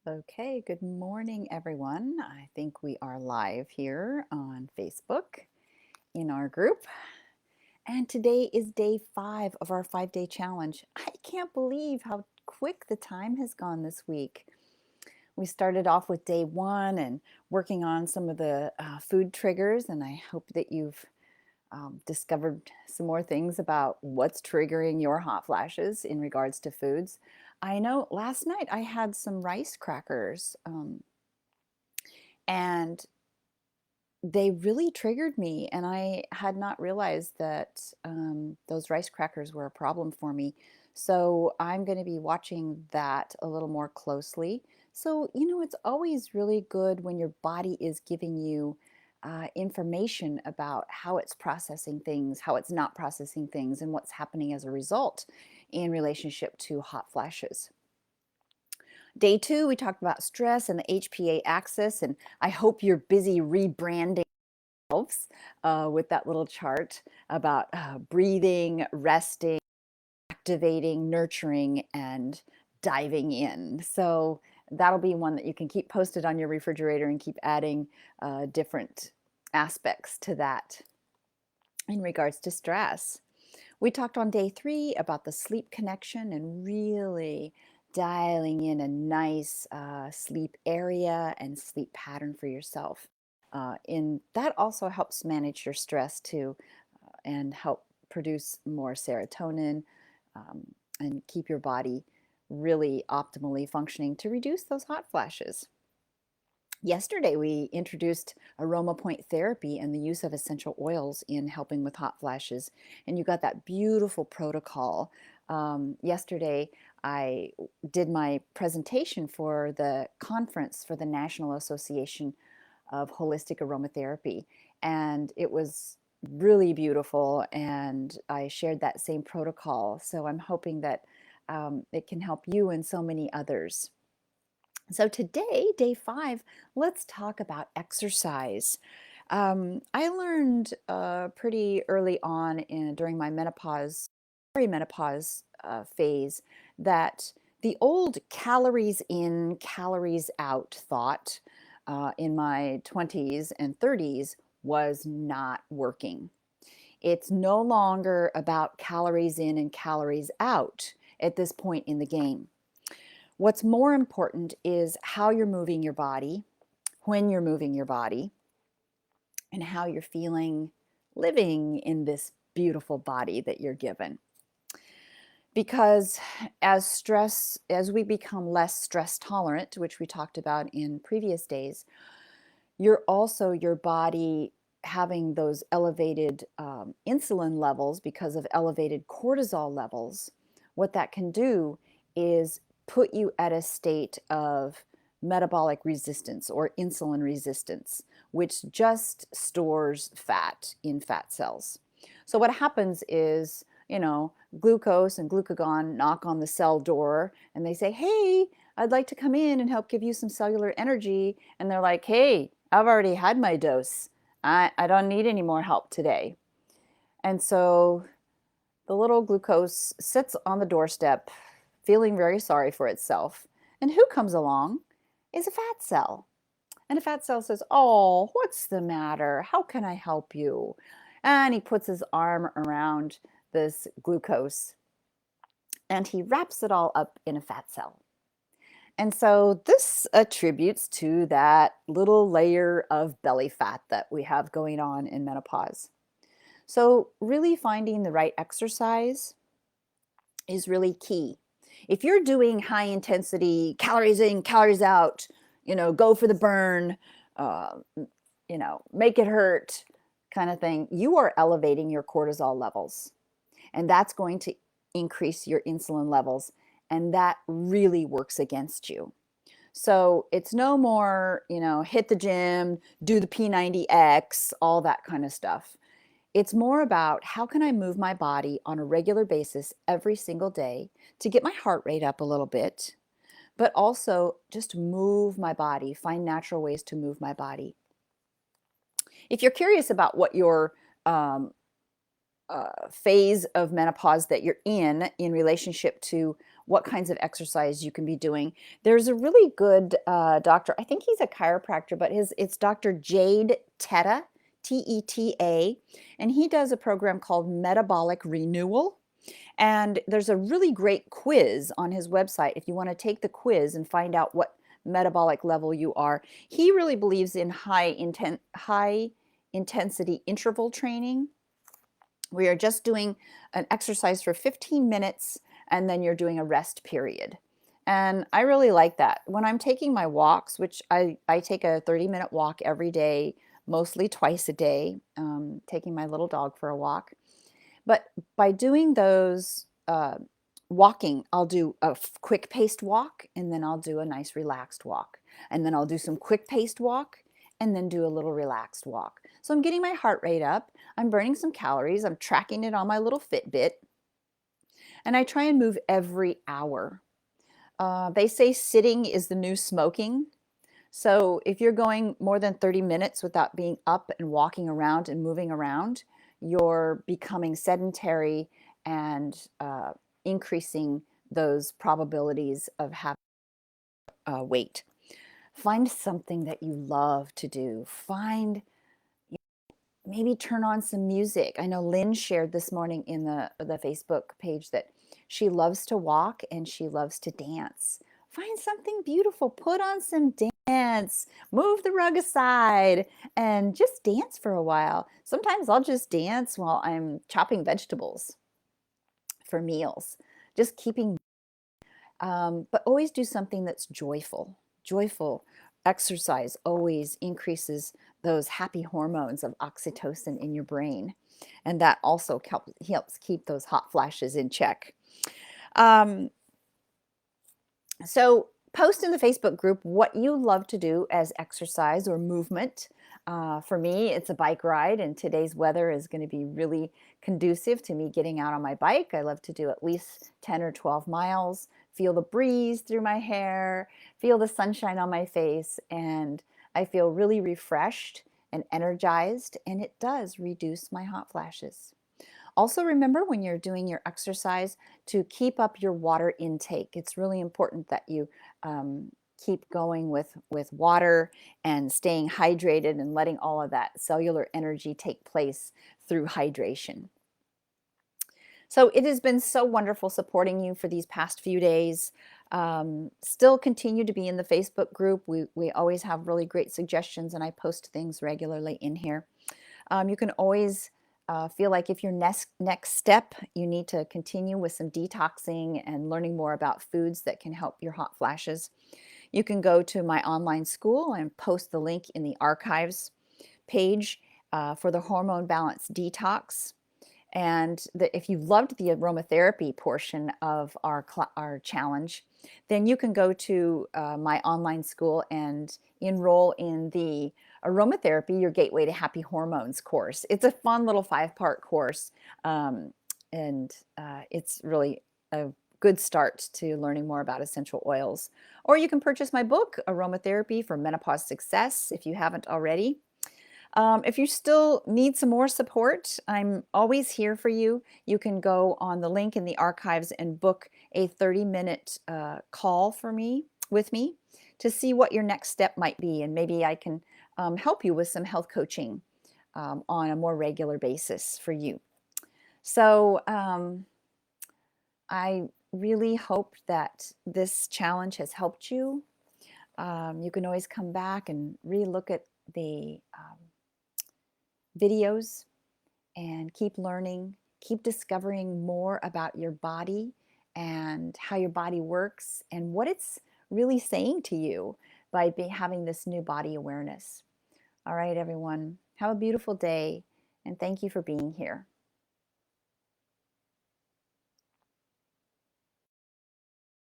Okay, good morning, everyone. I think we are live here on Facebook in our group. And today is day 5 of our 5-day challenge. I can't believe how quick the time has gone this week. We started off with day 1 and working on some of the food triggers, and I hope that you've discovered some more things about what's triggering your hot flashes in regards to foods. I know last night I had some rice crackers. And they really triggered me, and I had not realized that those rice crackers were a problem for me. So I'm going to be watching that a little more closely. So, it's always really good when your body is giving you information about how it's processing things, how it's not processing things, and what's happening as a result in relationship to hot flashes. Day 2, we talked about stress and the HPA axis, and I hope you're busy rebranding with that little chart about breathing, resting, activating, nurturing, and diving in. So that'll be one that you can keep posted on your refrigerator and keep adding different aspects to that in regards to stress. We talked on day 3 about the sleep connection and really dialing in a nice sleep area and sleep pattern for yourself. And that also helps manage your stress too, and help produce more serotonin, and keep your body really optimally functioning to reduce those hot flashes. Yesterday, we introduced aroma point therapy and the use of essential oils in helping with hot flashes. And you got that beautiful protocol. Yesterday, I did my presentation for the conference for the National Association of Holistic Aromatherapy. And it was really beautiful. And I shared that same protocol. So I'm hoping that it can help you and so many others. So today, day 5, let's talk about exercise. I learned pretty early on during my perimenopause phase that the old calories in, calories out thought in my 20s and 30s was not working. It's no longer about calories in and calories out at this point in the game. What's more important is how you're moving your body, when you're moving your body, and how you're feeling living in this beautiful body that you're given. Because as we become less stress tolerant, which we talked about in previous days, your body having those elevated insulin levels because of elevated cortisol levels, what that can do is put you at a state of metabolic resistance or insulin resistance, which just stores fat in fat cells. So what happens is, glucose and glucagon knock on the cell door and they say, "Hey, I'd like to come in and help give you some cellular energy." And they're like, "Hey, I've already had my dose. I don't need any more help today." And so the little glucose sits on the doorstep, feeling very sorry for itself. And who comes along is a fat cell. And a fat cell says, "Oh, what's the matter? How can I help you?" And he puts his arm around this glucose and he wraps it all up in a fat cell. And so this attributes to that little layer of belly fat that we have going on in menopause. So really finding the right exercise is really key. If you're doing high intensity, calories in, calories out, go for the burn, uh, make it hurt kind of thing, you are elevating your cortisol levels. And that's going to increase your insulin levels. And that really works against you. So it's no more, hit the gym, do the P90X, all that kind of stuff. It's more about how can I move my body on a regular basis every single day to get my heart rate up a little bit, but also just move my body, find natural ways to move my body. If you're curious about what your phase of menopause that you're in relationship to what kinds of exercise you can be doing. There's a really good doctor. I think he's a chiropractor, but it's Dr. Jade Teta, Teta, and he does a program called Metabolic Renewal. And there's a really great quiz on his website if you want to take the quiz and find out what metabolic level you are. He really believes in high intensity interval training. We are just doing an exercise for 15 minutes and then you're doing a rest period. And I really like that. When I'm taking my walks, which I take a 30-minute walk every day, mostly twice a day, taking my little dog for a walk. But by doing those walking, I'll do a quick paced walk and then I'll do a nice relaxed walk. And then I'll do some quick paced walk and then do a little relaxed walk. So I'm getting my heart rate up, I'm burning some calories, I'm tracking it on my little Fitbit, and I try and move every hour. They say sitting is the new smoking. So if you're going more than 30 minutes without being up and walking around and moving around, you're becoming sedentary and increasing those probabilities of having weight. Find something that you love to do. Maybe turn on some music. I know Lynn shared this morning in the Facebook page that she loves to walk and she loves to dance. Find something beautiful, put on some dance, move the rug aside, and just dance for a while. Sometimes I'll just dance while I'm chopping vegetables for meals, just keeping, but always do something that's joyful. Joyful exercise always increases those happy hormones of oxytocin in your brain. And that also helps keep those hot flashes in check. Um, so post in the Facebook group what you love to do as exercise or movement. For me, it's a bike ride, and today's weather is going to be really conducive to me getting out on my bike. I love to do at least 10 or 12 miles, feel the breeze through my hair, feel the sunshine on my face, and I feel really refreshed and energized, and it does reduce my hot flashes. Also, remember when you're doing your exercise to keep up your water intake. It's really important that you keep going with water and staying hydrated and letting all of that cellular energy take place through hydration. So it has been so wonderful supporting you for these past few days. Still continue to be in the Facebook group. We always have really great suggestions and I post things regularly in here. You can always feel like if your next step, you need to continue with some detoxing and learning more about foods that can help your hot flashes. You can go to my online school and post the link in the archives page for the Hormone Balance Detox. And if you loved the aromatherapy portion of our challenge, then you can go to my online school and enroll in the Aromatherapy, Your Gateway to Happy Hormones course. It's a fun little 5-part course, and it's really a good start to learning more about essential oils. Or you can purchase my book, Aromatherapy for Menopause Success, if you haven't already. If you still need some more support, I'm always here for you. You can go on the link in the archives and book a 30-minute call with me to see what your next step might be. And maybe I can help you with some health coaching on a more regular basis for you. So I really hope that this challenge has helped you. You can always come back and re-look at the videos and keep learning, keep discovering more about your body and how your body works and what it's really saying to you by having this new body awareness. All right, everyone, have a beautiful day and thank you for being here.